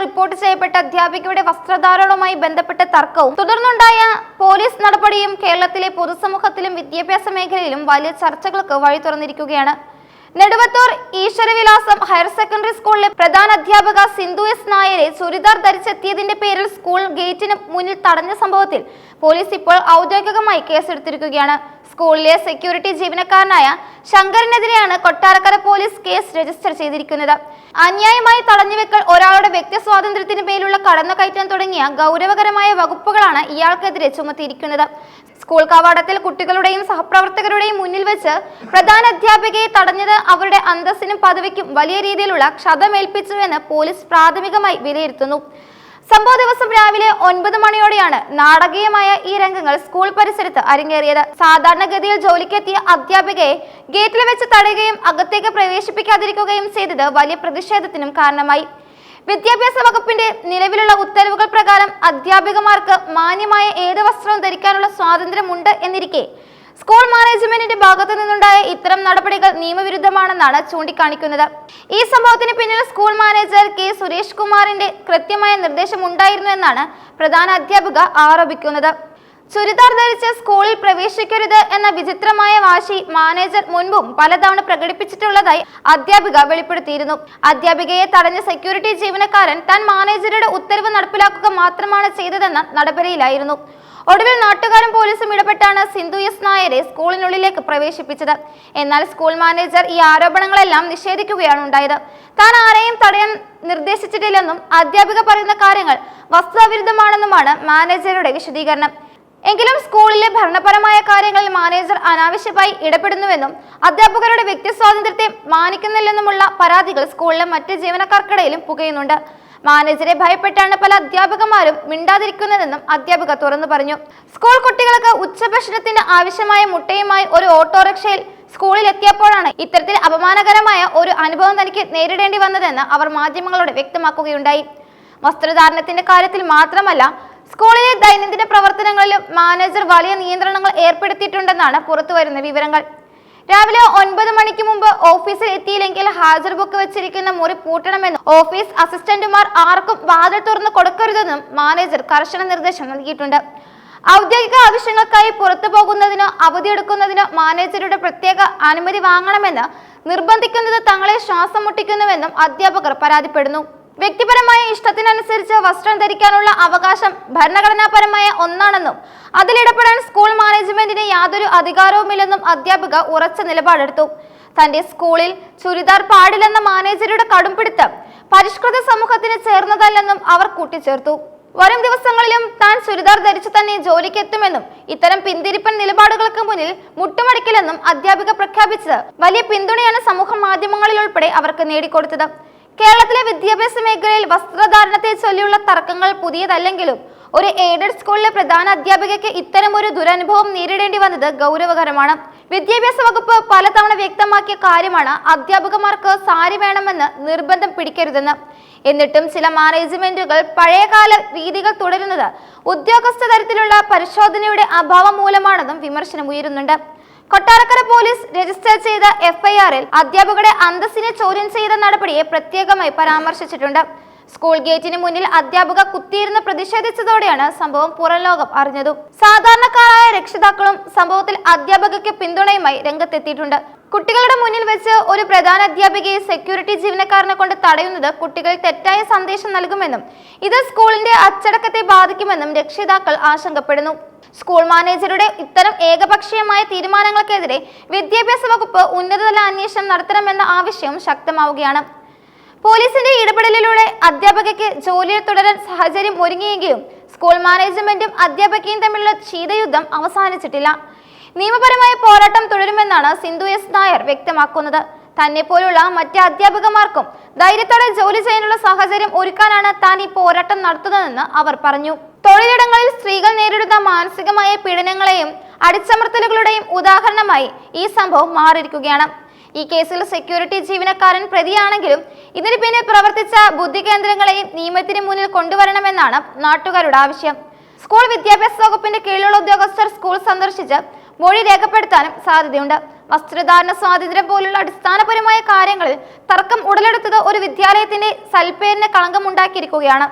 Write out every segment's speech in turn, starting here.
Report ചെയ്യപ്പെട്ട അധ്യാപികയുടെ വസ്ത്രധാരണവുമായി ബന്ധപ്പെട്ട തർക്കവും തുടർന്നുണ്ടായ പോലീസ് നടപടിയും കേരളത്തിലെ പൊതുസമൂഹത്തിലും വിദ്യാഭ്യാസ മേഖലയിലും വലിയ ചർച്ചകൾക്ക് വഴി തുറന്നിരിക്കുകയാണ്. നെടുവത്തൂർ ഈശ്വരവിലാസം ഹയർ സെക്കൻഡറി സ്കൂളിലെ പ്രധാന അധ്യാപക സിന്ധു എസ് നായരെ ചുരിദാർ ധരിച്ചെത്തിയതിന്റെ പേരിൽ സ്കൂൾ ഗേറ്റിന് മുന്നിൽ തടഞ്ഞ സംഭവത്തിൽ പോലീസ് ഇപ്പോൾ ഔദ്യോഗികമായി കേസെടുത്തിരിക്കുകയാണ്. സ്കൂളിലെ സെക്യൂരിറ്റി ജീവനക്കാരനായ ശങ്കറിനെതിരെയാണ് കൊട്ടാരക്കര പോലീസ് കേസ് രജിസ്റ്റർ ചെയ്തിരിക്കുന്നത്. അന്യായമായി തടഞ്ഞുവെക്കൽ, ഒരാളുടെ വ്യക്തി സ്വാതന്ത്ര്യത്തിന് മേലുള്ള കടന്നുകയറ്റം തുടങ്ങിയ ഗൗരവകരമായ വകുപ്പുകളാണ് ഇയാൾക്കെതിരെ ചുമത്തിയിരിക്കുന്നത്. സ്കൂൾ കവാടത്തിൽ കുട്ടികളുടെയും സഹപ്രവർത്തകരുടെയും മുന്നിൽ വെച്ച് പ്രധാന അധ്യാപികയെ തടഞ്ഞത് അവരുടെ അന്തസ്സിനും പദവിക്കും വലിയ രീതിയിലുള്ള ക്ഷതമേൽപ്പിച്ചുവെന്ന് പോലീസ് പ്രാഥമികമായി വിലയിരുത്തുന്നു. സംഭവ ദിവസം രാവിലെ 9 മണിയോടെയാണ് നാടകീയമായ ഈ രംഗങ്ങൾ സ്കൂൾ പരിസരത്ത് അരങ്ങേറിയത്. സാധാരണഗതിയിൽ ജോലിക്കെത്തിയ അധ്യാപികയെ ഗേറ്റിൽ വെച്ച് തടയുകയും അകത്തേക്ക് പ്രവേശിപ്പിക്കാതിരിക്കുകയും ചെയ്തത് വലിയ പ്രതിഷേധത്തിനും കാരണമായി. വിദ്യാഭ്യാസ വകുപ്പിന്റെ നിലവിലുള്ള ഉത്തരവുകൾ പ്രകാരം അധ്യാപികമാർക്ക് മാന്യമായ ഏത് വസ്ത്രവും ധരിക്കാനുള്ള സ്വാതന്ത്ര്യമുണ്ട് എന്നിരിക്കെ സ്കൂൾ മാനേജ്മെന്റിന്റെ ഭാഗത്തു നിന്നുണ്ടായ ഇത്തരം നടപടികൾ നിയമവിരുദ്ധമാണെന്നാണ് ചൂണ്ടിക്കാണിക്കുന്നത്. ഈ സംഭവത്തിന് പിന്നിൽ സ്കൂൾ മാനേജർ കെ സുരേഷ് കുമാറിന്റെ കൃത്യമായ നിർദ്ദേശം ഉണ്ടായിരുന്നു എന്നാണ് പ്രധാന അധ്യാപിക ആരോപിക്കുന്നത്. ചുരിദാർ ധരിച്ച് സ്കൂളിൽ പ്രവേശിക്കരുത് എന്ന വിചിത്രമായ വാശി മാനേജർ മുൻപും പലതവണ പ്രകടിപ്പിച്ചിട്ടുള്ളതായി അധ്യാപിക വെളിപ്പെടുത്തിയിരുന്നു. അധ്യാപികയെ തടഞ്ഞ സെക്യൂരിറ്റി ജീവനക്കാരൻ താൻ മാനേജറുടെ ഉത്തരവ് നടപ്പിലാക്കുക മാത്രമാണ് ചെയ്തതെന്ന നടപടിയിലായിരുന്നു. ഒടുവിൽ നാട്ടുകാരും പോലീസും ഇടപെട്ടാണ് സിന്ധു എസ് നായരെ സ്കൂളിനുള്ളിലേക്ക് പ്രവേശിപ്പിച്ചത്. എന്നാൽ സ്കൂൾ മാനേജർ ഈ ആരോപണങ്ങളെല്ലാം നിഷേധിക്കുകയാണ് ഉണ്ടായത്. താൻ ആരെയും തടയാൻ നിർദ്ദേശിച്ചിട്ടില്ലെന്നും അധ്യാപിക പറയുന്ന കാര്യങ്ങൾ വസ്തുതാവിരുദ്ധമാണെന്നുമാണ് മാനേജറുടെ വിശദീകരണം. എങ്കിലും സ്കൂളിലെ ഭരണപരമായ കാര്യങ്ങളിൽ മാനേജർ അനാവശ്യമായി ഇടപെടുന്നുവെന്നും അധ്യാപകരുടെ വ്യക്തി സ്വാതന്ത്ര്യത്തെ മാനിക്കുന്നില്ലെന്നുമുള്ള പരാതികൾ സ്കൂളിലെ മറ്റ് ജീവനക്കാർക്കിടയിലും പുകയുന്നുണ്ട്. മാനേജരെ ഭയപ്പെട്ടാണ് പല അധ്യാപകന്മാരും മിണ്ടാതിരിക്കുന്നതെന്നും അധ്യാപിക തുറന്നു പറഞ്ഞു. സ്കൂൾ കുട്ടികൾക്ക് ഉച്ചഭക്ഷണത്തിന് ആവശ്യമായ മുട്ടയുമായി ഒരു ഓട്ടോറിക്ഷയിൽ സ്കൂളിൽ എത്തിയപ്പോഴാണ് ഇത്തരത്തിൽ അപമാനകരമായ ഒരു അനുഭവം തനിക്ക് നേരിടേണ്ടി വന്നതെന്ന് അവർ മാധ്യമങ്ങളോട് വ്യക്തമാക്കുകയുണ്ടായി. വസ്ത്രധാരണത്തിന്റെ കാര്യത്തിൽ മാത്രമല്ല, സ്കൂളിലെ ദൈനംദിന പ്രവർത്തനങ്ങളിലും മാനേജർ വലിയ നിയന്ത്രണങ്ങൾ ഏർപ്പെടുത്തിയിട്ടുണ്ടെന്നാണ് പുറത്തുവരുന്ന വിവരങ്ങൾ. രാവിലെ 9 മണിക്ക് മുമ്പ് ഓഫീസിൽ എത്തിയില്ലെങ്കിൽ ഹാജർ ബുക്ക് വെച്ചിരിക്കുന്ന മുറി പൂട്ടണമെന്നും ഓഫീസ് അസിസ്റ്റന്റുമാർ ആർക്കും വാതിൽ തുറന്നു കൊടുക്കരുതെന്നും മാനേജർ കർശന നിർദ്ദേശം നൽകിയിട്ടുണ്ട്. ഔദ്യോഗിക ആവശ്യങ്ങൾക്കായി പുറത്തു പോകുന്നതിനോ അവധിയെടുക്കുന്നതിനോ മാനേജറുടെ പ്രത്യേക അനുമതി വാങ്ങണമെന്ന് നിർബന്ധിക്കുന്നത് തങ്ങളെ ശ്വാസം മുട്ടിക്കുന്നുവെന്നും അധ്യാപകർ പരാതിപ്പെടുന്നു. വ്യക്തിപരമായ ഇഷ്ടത്തിനനുസരിച്ച് വസ്ത്രം ധരിക്കാനുള്ള അവകാശം ഭരണഘടനാപരമായ ഒന്നാണെന്നും അതിലിടപെടാൻ സ്കൂൾ മാനേജ്മെന്റിന് യാതൊരു അധികാരവുമില്ലെന്നും അധ്യാപിക ഉറച്ച നിലപാടെടുത്തു. തന്റെ സ്കൂളിൽ ചുരിദാർ പാടില്ലെന്ന മാനേജറുടെ കടുംപിടുത്തം പരിഷ്കൃത സമൂഹത്തിന് ചേർന്നതല്ലെന്നും അവർ കൂട്ടിച്ചേർത്തു. വരും ദിവസങ്ങളിലും താൻ ചുരിദാർ ധരിച്ചു തന്നെ ജോലിക്കെത്തുമെന്നും ഇത്തരം പിന്തിരിപ്പൻ നിലപാടുകൾക്ക് മുന്നിൽ മുട്ടുമടക്കില്ലെന്നും അധ്യാപിക പ്രഖ്യാപിച്ചത് വലിയ പിന്തുണയാണ് സമൂഹ മാധ്യമങ്ങളിൽ ഉൾപ്പെടെ അവർക്ക് നേടിക്കൊടുത്തത്. കേരളത്തിലെ വിദ്യാഭ്യാസ മേഖലയിൽ വസ്ത്രധാരണത്തെ ചൊല്ലിയുള്ള തർക്കങ്ങൾ പുതിയതല്ലെങ്കിലും ഒരു എയ്ഡഡ് സ്കൂളിലെ പ്രധാന അധ്യാപികയ്ക്ക് ഇത്തരം ഒരു ദുരനുഭവം നേരിടേണ്ടി വന്നത് ഗൗരവകരമാണ്. വിദ്യാഭ്യാസ വകുപ്പ് പലതവണ വ്യക്തമാക്കിയ കാര്യമാണ് അധ്യാപകന്മാർക്ക് സാരി വേണമെന്ന് നിർബന്ധം പിടിക്കരുതെന്ന്. എന്നിട്ടും ചില മാനേജ്മെന്റുകൾ പഴയകാല രീതികൾ തുടരുന്നത് ഉദ്യോഗസ്ഥ തലത്തിലുള്ള പരിശോധനയുടെ അഭാവം മൂലമാണെന്നും വിമർശനം ഉയരുന്നുണ്ട്. കൊട്ടാരക്കര പോലീസ് രജിസ്റ്റർ ചെയ്ത എഫ്ഐആറിൽ അധ്യാപകരുടെ അന്തസ്സിനെ ചോദ്യം ചെയ്ത നടപടിയെ പ്രത്യേകമായി പരാമർശിച്ചിട്ടുണ്ട്. സ്കൂൾ ഗേറ്റിന് മുന്നിൽ അധ്യാപക കുത്തിയിരുന്ന് പ്രതിഷേധിച്ചതോടെയാണ് സംഭവം പുറം ലോകം അറിഞ്ഞതും. സാധാരണക്കാരായ രക്ഷിതാക്കളും സംഭവത്തിൽ അധ്യാപകയ്ക്ക് പിന്തുണയുമായി രംഗത്തെത്തിയിട്ടുണ്ട്. കുട്ടികളുടെ മുന്നിൽ വെച്ച് ഒരു പ്രധാന അധ്യാപികയെ സെക്യൂരിറ്റി ജീവനക്കാരനെ കൊണ്ട് തടയുന്നത് കുട്ടികളിൽ തെറ്റായ സന്ദേശം നൽകുമെന്നും ഇത് സ്കൂളിന്റെ അച്ചടക്കത്തെ ബാധിക്കുമെന്നും രക്ഷിതാക്കൾ ആശങ്കപ്പെടുന്നു. സ്കൂൾ മാനേജറുടെ ഇത്തരം ഏകപക്ഷീയമായ തീരുമാനങ്ങൾക്കെതിരെ വിദ്യാഭ്യാസ വകുപ്പ് ഉന്നതതല അന്വേഷണം നടത്തണമെന്ന ആവശ്യവും ശക്തമാവുകയാണ്. പോലീസിന്റെ ഇടപെടലിലൂടെ അധ്യാപകയ്ക്ക് ജോലിയിൽ തുടരാൻ സാഹചര്യം ഒരുങ്ങിയെങ്കിലും സ്കൂൾ മാനേജ്മെന്റും അധ്യാപകയും തമ്മിലുള്ള ശീതയുദ്ധം അവസാനിച്ചിട്ടില്ല. നിയമപരമായ പോരാട്ടം തുടരുമെന്നാണ് സിന്ധു എസ് നായർ വ്യക്തമാക്കുന്നത്. തന്നെ പോലുള്ള മറ്റ് അധ്യാപകന്മാർക്കും ധൈര്യത്തോടെ ജോലി ചെയ്യാനുള്ള സാഹചര്യം ഒരുക്കാനാണ് താൻ ഈ പോരാട്ടം നടത്തുന്നതെന്ന് അവർ പറഞ്ഞു. തൊഴിലിടങ്ങളിൽ സ്ത്രീകൾ നേരിടുന്ന മാനസികമായ പീഡനങ്ങളെയും അടിച്ചമർത്തലുകളുടെയും ഉദാഹരണമായി ഈ സംഭവം മാറിയിരിക്കുകയാണ്. ഈ കേസിൽ സെക്യൂരിറ്റി ജീവനക്കാരൻ പ്രതിയാണെങ്കിലും ഇതിന് പിന്നിൽ പ്രവർത്തിച്ച ബുദ്ധി കേന്ദ്രങ്ങളെയും നിയമത്തിന് മുന്നിൽ കൊണ്ടുവരണമെന്നാണ് നാട്ടുകാരുടെ ആവശ്യം. സ്കൂൾ വിദ്യാഭ്യാസ വകുപ്പിന്റെ കീഴിലുള്ള ഉദ്യോഗസ്ഥർ സ്കൂൾ സന്ദർശിച്ച് മൊഴി രേഖപ്പെടുത്താനും സാധ്യതയുണ്ട്. വസ്ത്രധാരണ സ്വാതന്ത്ര്യം പോലുള്ള അടിസ്ഥാനപരമായ കാര്യങ്ങളിൽ തർക്കം ഉടലെടുത്തത് ഒരു വിദ്യാലയത്തിന്റെ സൽപ്പേരിന് കളങ്കമുണ്ടാക്കിയിരിക്കുകയാണ്.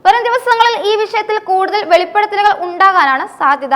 വരും ദിവസങ്ങളിൽ ഈ വിഷയത്തിൽ കൂടുതൽ വെളിപ്പെടുത്തലുകൾ ഉണ്ടാകാനാണ് സാധ്യത.